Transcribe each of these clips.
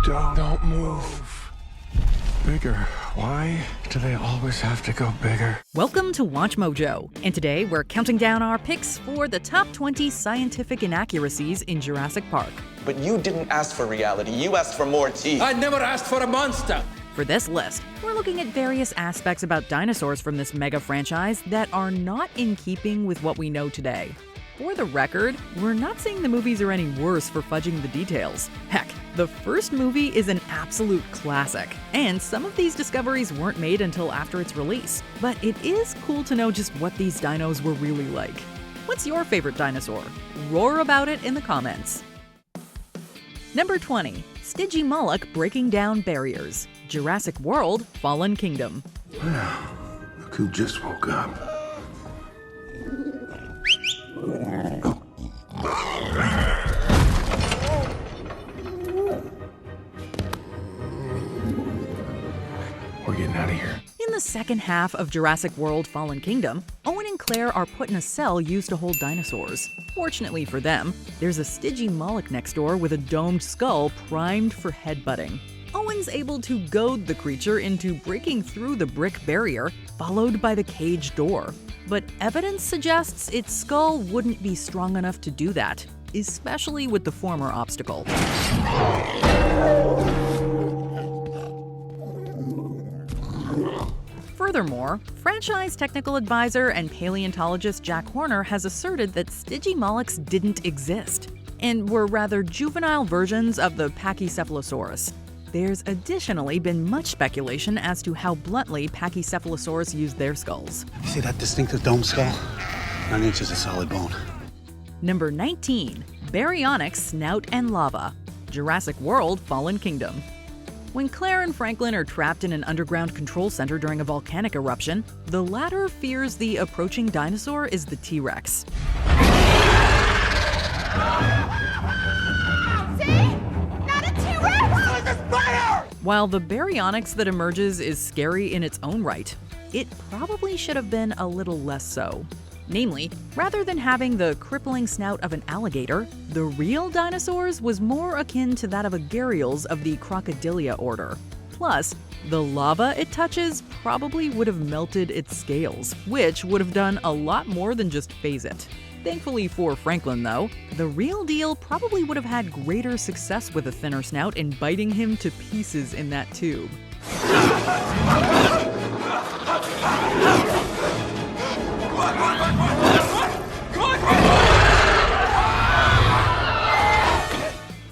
Don't move. Bigger. Why do they always have to go bigger? Welcome to WatchMojo, and today we're counting down our picks for the top 20 scientific inaccuracies in Jurassic Park. But you didn't ask for reality, you asked for more teeth. I never asked for a monster! For this list, we're looking at various aspects about dinosaurs from this mega franchise that are not in keeping with what we know today. For the record, we're not saying the movies are any worse for fudging the details. Heck, the first movie is an absolute classic, and some of these discoveries weren't made until after its release. But it is cool to know just what these dinos were really like. What's your favorite dinosaur? Roar about it in the comments. Number 20. Stygimoloch Breaking Down Barriers. Jurassic World Fallen Kingdom. Well, look who just woke up. We're getting out of here. In the second half of Jurassic World Fallen Kingdom, Owen and Claire are put in a cell used to hold dinosaurs. Fortunately for them, there's a Stygimoloch next door with a domed skull primed for headbutting. Owen's able to goad the creature into breaking through the brick barrier, followed by the cage door. But evidence suggests its skull wouldn't be strong enough to do that, especially with the former obstacle. Furthermore, franchise technical advisor and paleontologist Jack Horner has asserted that Stygimolochs didn't exist, and were rather juvenile versions of the Pachycephalosaurus. There's additionally been much speculation as to how bluntly Pachycephalosaurs used their skulls. You see that distinctive dome skull? 9 inches of solid bone. Number 19. Baryonyx Snout and Lava. Jurassic World Fallen Kingdom. When Claire and Franklin are trapped in an underground control center during a volcanic eruption, the latter fears the approaching dinosaur is the T-Rex. While the baryonyx that emerges is scary in its own right, it probably should have been a little less so. Namely, rather than having the crippling snout of an alligator, the real dinosaurs was more akin to that of a gharials of the Crocodilia order. Plus, the lava it touches probably would have melted its scales, which would have done a lot more than just phase it. Thankfully for Franklin, though, the real deal probably would have had greater success with a thinner snout in biting him to pieces in that tube.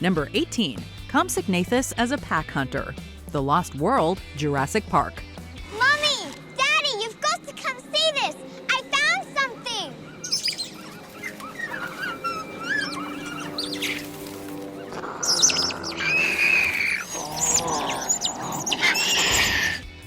Number 18. Compsognathus as a pack hunter. The Lost World, Jurassic Park. Mommy! Daddy, you've got to come see this! I found something!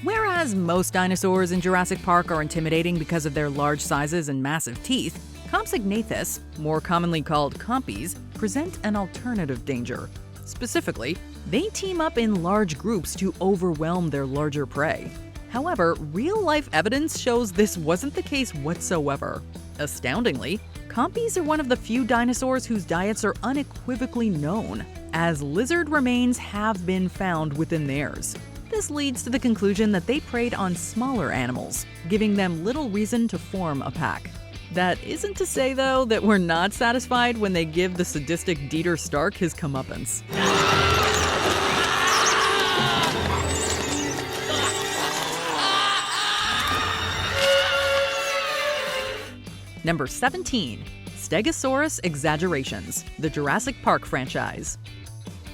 Whereas most dinosaurs in Jurassic Park are intimidating because of their large sizes and massive teeth, Compsognathus, more commonly called compies, present an alternative danger. Specifically, they team up in large groups to overwhelm their larger prey. However, real-life evidence shows this wasn't the case whatsoever. Astoundingly, compies are one of the few dinosaurs whose diets are unequivocally known, as lizard remains have been found within theirs. This leads to the conclusion that they preyed on smaller animals, giving them little reason to form a pack. That isn't to say, though, that we're not satisfied when they give the sadistic Dieter Stark his comeuppance. Number 17. Stegosaurus Exaggerations, the Jurassic Park franchise.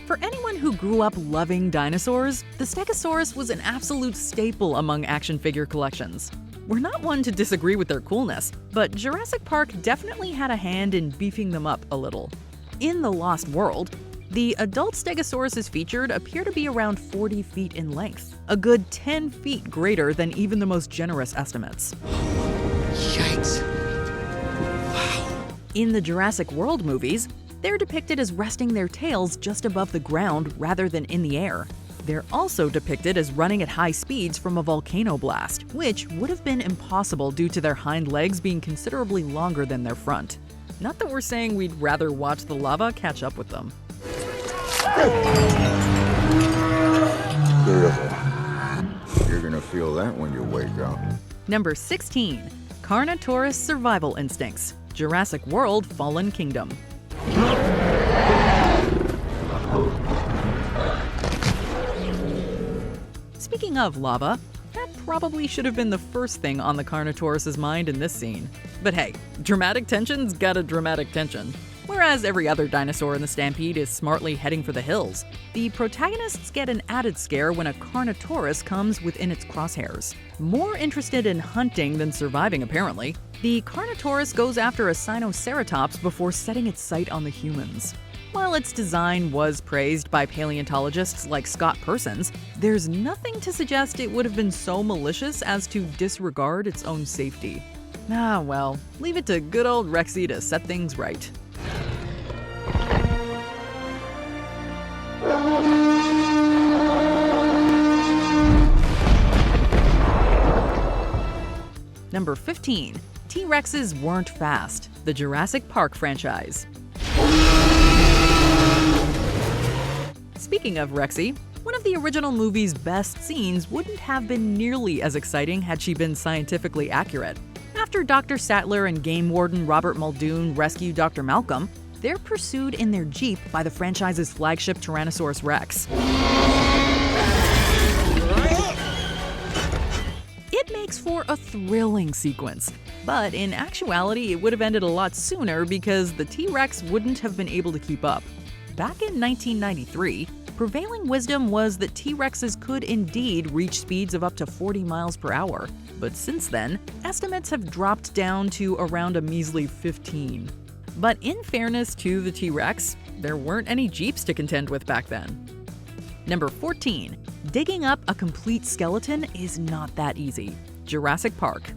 For anyone who grew up loving dinosaurs, the Stegosaurus was an absolute staple among action figure collections. We're not one to disagree with their coolness, but Jurassic Park definitely had a hand in beefing them up a little. In The Lost World, the adult Stegosauruses featured appear to be around 40 feet in length, a good 10 feet greater than even the most generous estimates. Yikes. In the Jurassic World movies, they're depicted as resting their tails just above the ground rather than in the air. They're also depicted as running at high speeds from a volcano blast, which would have been impossible due to their hind legs being considerably longer than their front. Not that we're saying we'd rather watch the lava catch up with them. Number 16. Carnotaurus survival instincts. Jurassic World Fallen Kingdom. Speaking of lava, that probably should have been the first thing on the Carnotaurus's mind in this scene. But hey, dramatic tension's got a dramatic tension. Whereas every other dinosaur in the stampede is smartly heading for the hills, the protagonists get an added scare when a Carnotaurus comes within its crosshairs. More interested in hunting than surviving, apparently, the Carnotaurus goes after a Sinoceratops before setting its sight on the humans. While its design was praised by paleontologists like Scott Persons, there's nothing to suggest it would have been so malicious as to disregard its own safety. Ah well, leave it to good old Rexy to set things right. Number 15. T-Rexes weren't fast. The Jurassic Park franchise. Speaking of Rexy, one of the original movie's best scenes wouldn't have been nearly as exciting had she been scientifically accurate. After Dr. Sattler and game warden Robert Muldoon rescue Dr. Malcolm, they're pursued in their Jeep by the franchise's flagship Tyrannosaurus Rex. It makes for a thrilling sequence, but in actuality it would have ended a lot sooner because the T-Rex wouldn't have been able to keep up. Back in 1993, prevailing wisdom was that T-Rexes could indeed reach speeds of up to 40 miles per hour, but since then, estimates have dropped down to around a measly 15. But in fairness to the T-Rex, there weren't any Jeeps to contend with back then. Number 14. Digging up a complete skeleton is not that easy. Jurassic Park.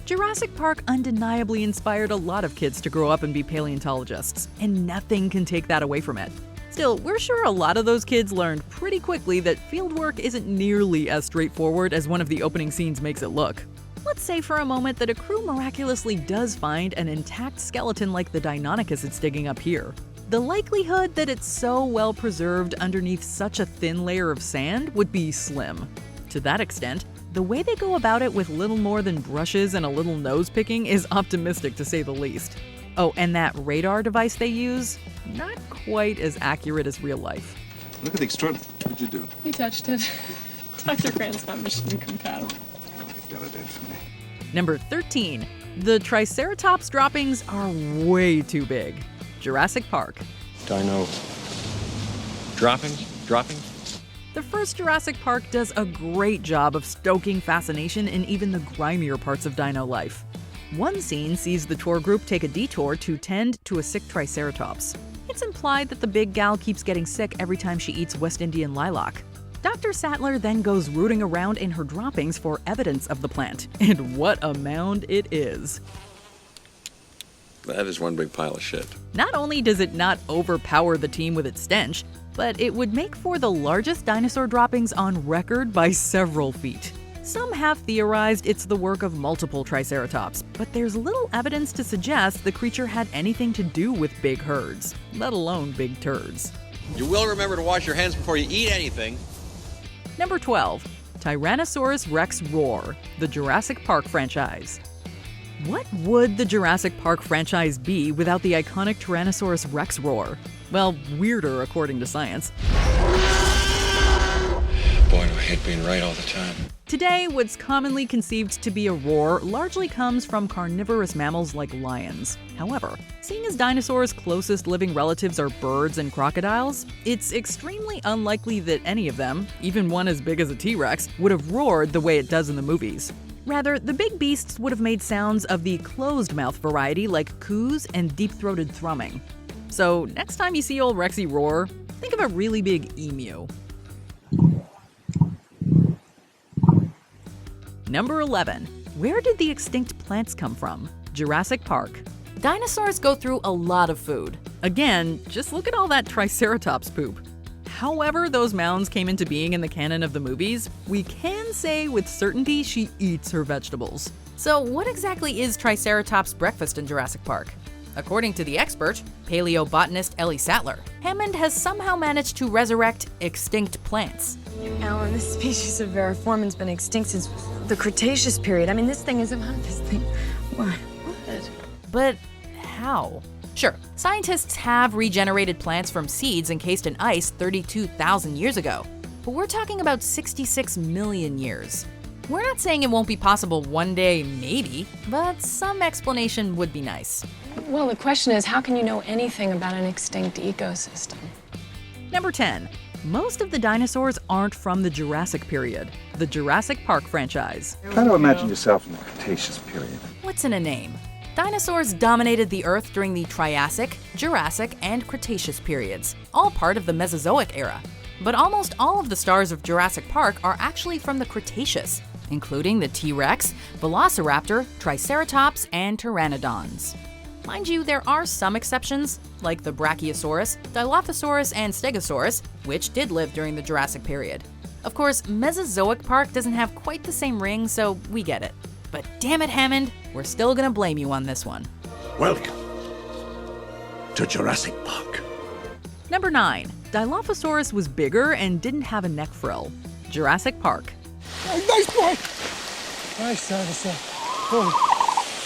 Jurassic Park undeniably inspired a lot of kids to grow up and be paleontologists, and nothing can take that away from it. Still, we're sure a lot of those kids learned pretty quickly that fieldwork isn't nearly as straightforward as one of the opening scenes makes it look. Let's say for a moment that a crew miraculously does find an intact skeleton like the Deinonychus it's digging up here. The likelihood that it's so well preserved underneath such a thin layer of sand would be slim. To that extent, the way they go about it with little more than brushes and a little nose picking is optimistic to say the least. Oh, and that radar device they use? Not quite as accurate as real life. Look at the extra. What'd you do? He touched it. Dr. Grant's not mission compatible. Got it in for me. Number 13. The Triceratops droppings are way too big. Jurassic Park. Dino droppings? The first Jurassic Park does a great job of stoking fascination in even the grimier parts of dino life. One scene sees the tour group take a detour to tend to a sick Triceratops. It's implied that the big gal keeps getting sick every time she eats West Indian lilac. Dr. Sattler then goes rooting around in her droppings for evidence of the plant, and what a mound it is. That is one big pile of shit. Not only does it not overpower the team with its stench, but it would make for the largest dinosaur droppings on record by several feet. Some have theorized it's the work of multiple Triceratops, but there's little evidence to suggest the creature had anything to do with big herds, let alone big turds. You will remember to wash your hands before you eat anything. Number 12. Tyrannosaurus Rex Roar, the Jurassic Park franchise. What would the Jurassic Park franchise be without the iconic Tyrannosaurus Rex roar? Well, weirder according to science. Boy, do I hate being right all the time. Today, what's commonly conceived to be a roar largely comes from carnivorous mammals like lions. However, seeing as dinosaurs' closest living relatives are birds and crocodiles, it's extremely unlikely that any of them, even one as big as a T-Rex, would have roared the way it does in the movies. Rather, the big beasts would have made sounds of the closed-mouth variety like coos and deep-throated thrumming. So next time you see old Rexy roar, think of a really big emu. Number 11. Where did the extinct plants come from? Jurassic Park. Dinosaurs go through a lot of food. Again, just look at all that Triceratops poop. However those mounds came into being in the canon of the movies, we can say with certainty she eats her vegetables. So what exactly is Triceratops' breakfast in Jurassic Park? According to the expert, paleobotanist Ellie Sattler, Hammond has somehow managed to resurrect extinct plants. Alan, this species of Variformin's been extinct since the Cretaceous period. I mean, this thing isn't this thing. What? But how? Sure, scientists have regenerated plants from seeds encased in ice 32,000 years ago, but we're talking about 66 million years. We're not saying it won't be possible one day, maybe, but some explanation would be nice. Well, the question is, how can you know anything about an extinct ecosystem? Number 10. Most of the dinosaurs aren't from the Jurassic period, the Jurassic Park franchise. Try to imagine yourself in the Cretaceous period. What's in a name? Dinosaurs dominated the Earth during the Triassic, Jurassic, and Cretaceous periods, all part of the Mesozoic era. But almost all of the stars of Jurassic Park are actually from the Cretaceous, including the T-Rex, Velociraptor, Triceratops, and Pteranodons. Mind you, there are some exceptions, like the Brachiosaurus, Dilophosaurus, and Stegosaurus, which did live during the Jurassic period. Of course, Mesozoic Park doesn't have quite the same ring, so we get it. But damn it, Hammond, we're still gonna blame you on this one. Welcome to Jurassic Park. Number 9. Dilophosaurus was bigger and didn't have a neck frill. Jurassic Park. Nice boy! Nice dinosaur.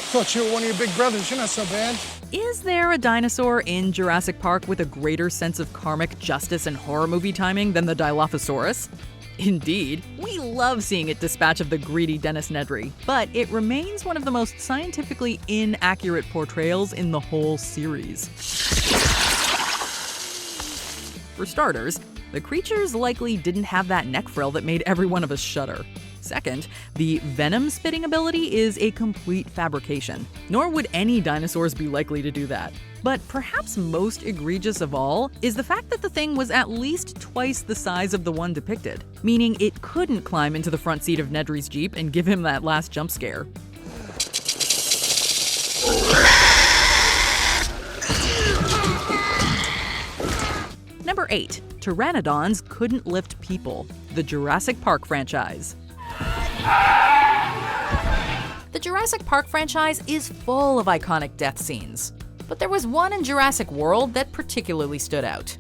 Thought you were one of your big brothers. You're not so bad. Is there a dinosaur in Jurassic Park with a greater sense of karmic justice and horror movie timing than the Dilophosaurus? Indeed, we love seeing it dispatch of the greedy Dennis Nedry, but it remains one of the most scientifically inaccurate portrayals in the whole series. For starters, the creatures likely didn't have that neck frill that made every one of us shudder. Second, the venom-spitting ability is a complete fabrication, nor would any dinosaurs be likely to do that. But perhaps most egregious of all is the fact that the thing was at least twice the size of the one depicted, meaning it couldn't climb into the front seat of Nedry's Jeep and give him that last jump scare. Number 8. Pteranodons couldn't lift people. The Jurassic Park franchise. The Jurassic Park franchise is full of iconic death scenes, but there was one in Jurassic World that particularly stood out.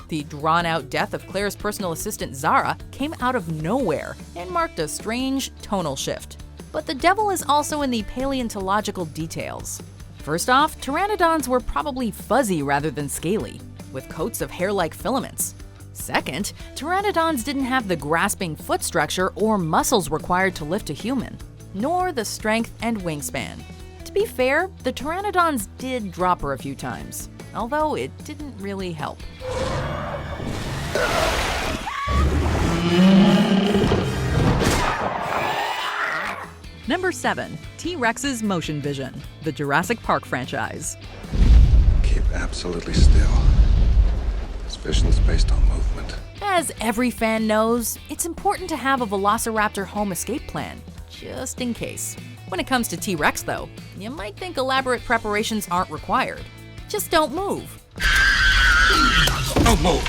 The drawn-out death of Claire's personal assistant Zara came out of nowhere and marked a strange tonal shift. But the devil is also in the paleontological details. First off, pteranodons were probably fuzzy rather than scaly, with coats of hair-like filaments. Second, pteranodons didn't have the grasping foot structure or muscles required to lift a human, nor the strength and wingspan. To be fair, the pteranodons did drop her a few times, although it didn't really help. Number 7. T-Rex's motion vision. The Jurassic Park franchise. Keep absolutely still. This vision's based on movement. As every fan knows, it's important to have a Velociraptor home escape plan, just in case. When it comes to T-Rex, though, you might think elaborate preparations aren't required. Just don't move. Don't move!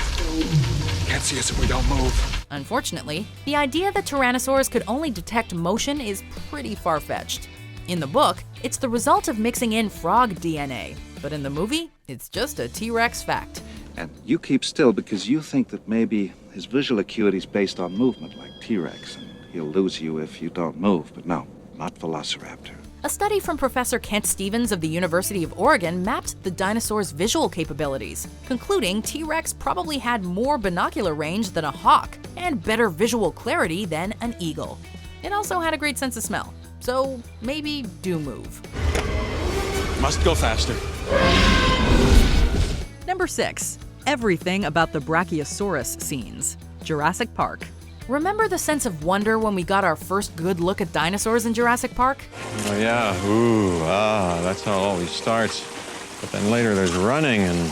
Can't see us if we don't move. Unfortunately, the idea that tyrannosaurs could only detect motion is pretty far-fetched. In the book, it's the result of mixing in frog DNA, but in the movie, it's just a T-Rex fact. And you keep still because you think that maybe his visual acuity's based on movement, like T-Rex, and he'll lose you if you don't move. But no, not Velociraptor. A study from Professor Kent Stevens of the University of Oregon mapped the dinosaur's visual capabilities, concluding T-Rex probably had more binocular range than a hawk and better visual clarity than an eagle. It also had a great sense of smell, so maybe do move. Must go faster. Number 6. Everything about the Brachiosaurus scenes. Jurassic Park. Remember the sense of wonder when we got our first good look at dinosaurs in Jurassic Park? Oh, yeah. That's how it always starts. But then later there's running and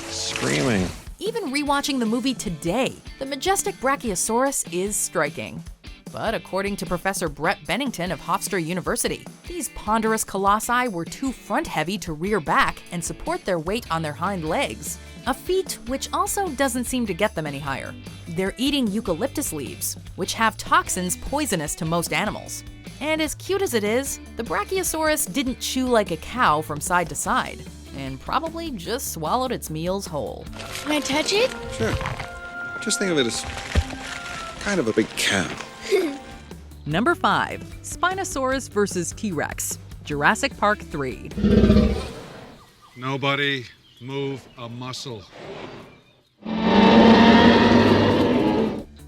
screaming. Even rewatching the movie today, the majestic Brachiosaurus is striking. But according to Professor Brett Bennington of Hofstra University, these ponderous colossi were too front-heavy to rear back and support their weight on their hind legs. A feat which also doesn't seem to get them any higher. They're eating eucalyptus leaves, which have toxins poisonous to most animals. And as cute as it is, the Brachiosaurus didn't chew like a cow from side to side, and probably just swallowed its meals whole. Can I touch it? Sure. Just think of it as kind of a big cow. Number 5. Spinosaurus vs. T-Rex, Jurassic Park 3. Nobody move a muscle.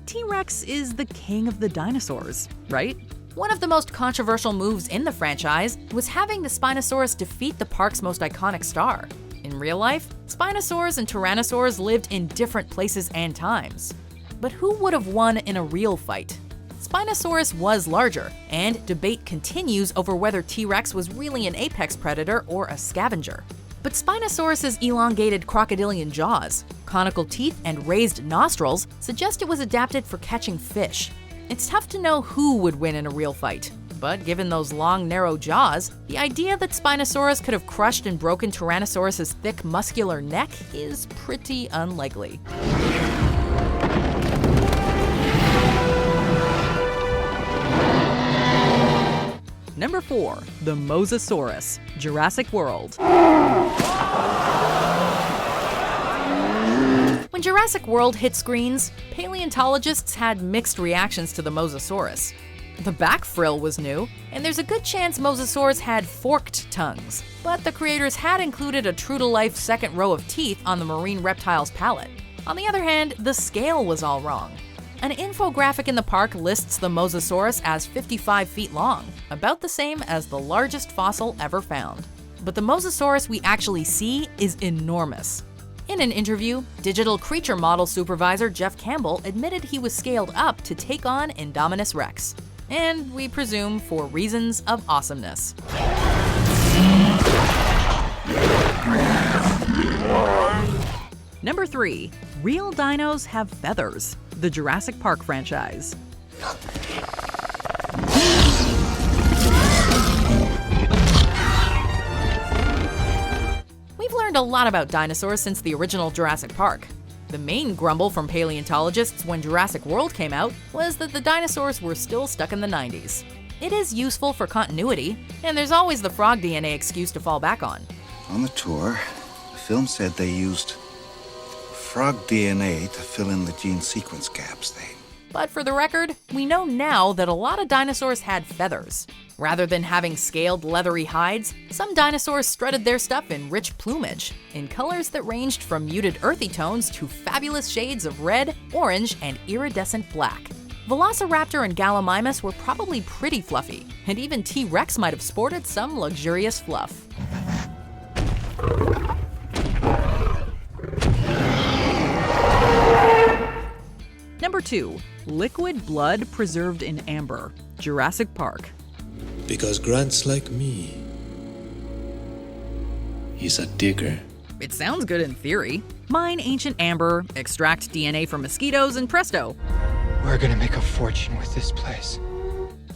T-Rex is the king of the dinosaurs, right? One of the most controversial moves in the franchise was having the Spinosaurus defeat the park's most iconic star. In real life, Spinosaurs and Tyrannosaurs lived in different places and times. But who would have won in a real fight? Spinosaurus was larger, and debate continues over whether T-Rex was really an apex predator or a scavenger. But Spinosaurus's elongated crocodilian jaws, conical teeth, and raised nostrils suggest it was adapted for catching fish. It's tough to know who would win in a real fight, but given those long, narrow jaws, the idea that Spinosaurus could have crushed and broken Tyrannosaurus's thick, muscular neck is pretty unlikely. Number 4. The Mosasaurus, Jurassic World. When Jurassic World hit screens, paleontologists had mixed reactions to the Mosasaurus. The back frill was new, and there's a good chance Mosasaurs had forked tongues, but the creators had included a true-to-life second row of teeth on the marine reptile's palate. On the other hand, the scale was all wrong. An infographic in the park lists the Mosasaurus as 55 feet long, about the same as the largest fossil ever found. But the Mosasaurus we actually see is enormous. In an interview, digital creature model supervisor Jeff Campbell admitted he was scaled up to take on Indominus Rex. And we presume for reasons of awesomeness. Number 3. Real dinos have feathers, the Jurassic Park franchise. We've learned a lot about dinosaurs since the original Jurassic Park. The main grumble from paleontologists when Jurassic World came out was that the dinosaurs were still stuck in the 90s. It is useful for continuity, and there's always the frog DNA excuse to fall back on. On the tour, the film said they used frog DNA to fill in the gene sequence gaps. But for the record, we know now that a lot of dinosaurs had feathers. Rather than having scaled, leathery hides, some dinosaurs strutted their stuff in rich plumage, in colors that ranged from muted earthy tones to fabulous shades of red, orange, and iridescent black. Velociraptor and Gallimimus were probably pretty fluffy, and even T-Rex might have sported some luxurious fluff. Number 2. Liquid blood preserved in amber, Jurassic Park. Because Grant's like me. He's a digger. It sounds good in theory. Mine ancient amber, extract DNA from mosquitoes, and presto. We're gonna make a fortune with this place.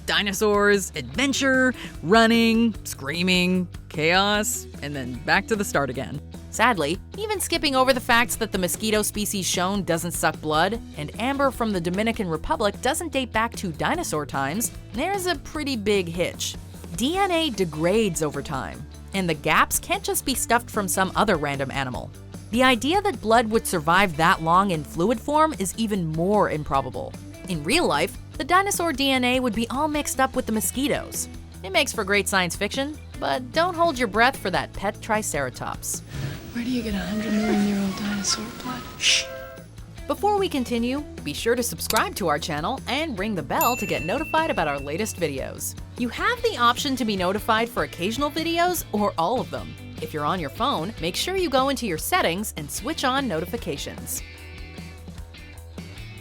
Dinosaurs, adventure, running, screaming, chaos, and then back to the start again. Sadly, even skipping over the facts that the mosquito species shown doesn't suck blood, and amber from the Dominican Republic doesn't date back to dinosaur times, there's a pretty big hitch. DNA degrades over time, and the gaps can't just be stuffed from some other random animal. The idea that blood would survive that long in fluid form is even more improbable. In real life, the dinosaur DNA would be all mixed up with the mosquitoes. It makes for great science fiction, but don't hold your breath for that pet Triceratops. Where do you get 100 million-year-old dinosaur blood? Shh! Before we continue, be sure to subscribe to our channel and ring the bell to get notified about our latest videos. You have the option to be notified for occasional videos or all of them. If you're on your phone, make sure you go into your settings and switch on notifications.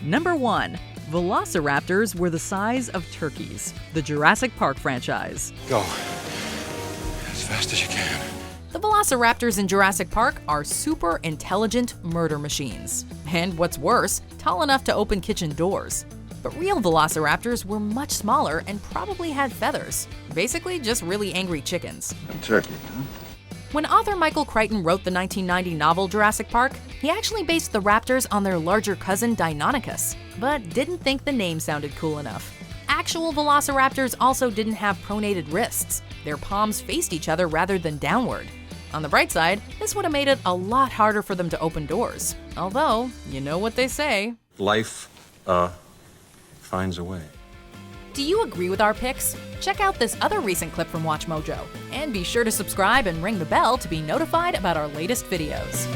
Number 1. Velociraptors were the size of turkeys, the Jurassic Park franchise. Go. As fast as you can. The velociraptors in Jurassic Park are super intelligent murder machines. And what's worse, tall enough to open kitchen doors. But real velociraptors were much smaller and probably had feathers. Basically, just really angry chickens. And turkey, huh? When author Michael Crichton wrote the 1990 novel Jurassic Park, he actually based the raptors on their larger cousin Deinonychus, but didn't think the name sounded cool enough. Actual velociraptors also didn't have pronated wrists. Their palms faced each other rather than downward. On the bright side, this would have made it a lot harder for them to open doors. Although, you know what they say. Life, finds a way. Do you agree with our picks? Check out this other recent clip from WatchMojo. And be sure to subscribe and ring the bell to be notified about our latest videos.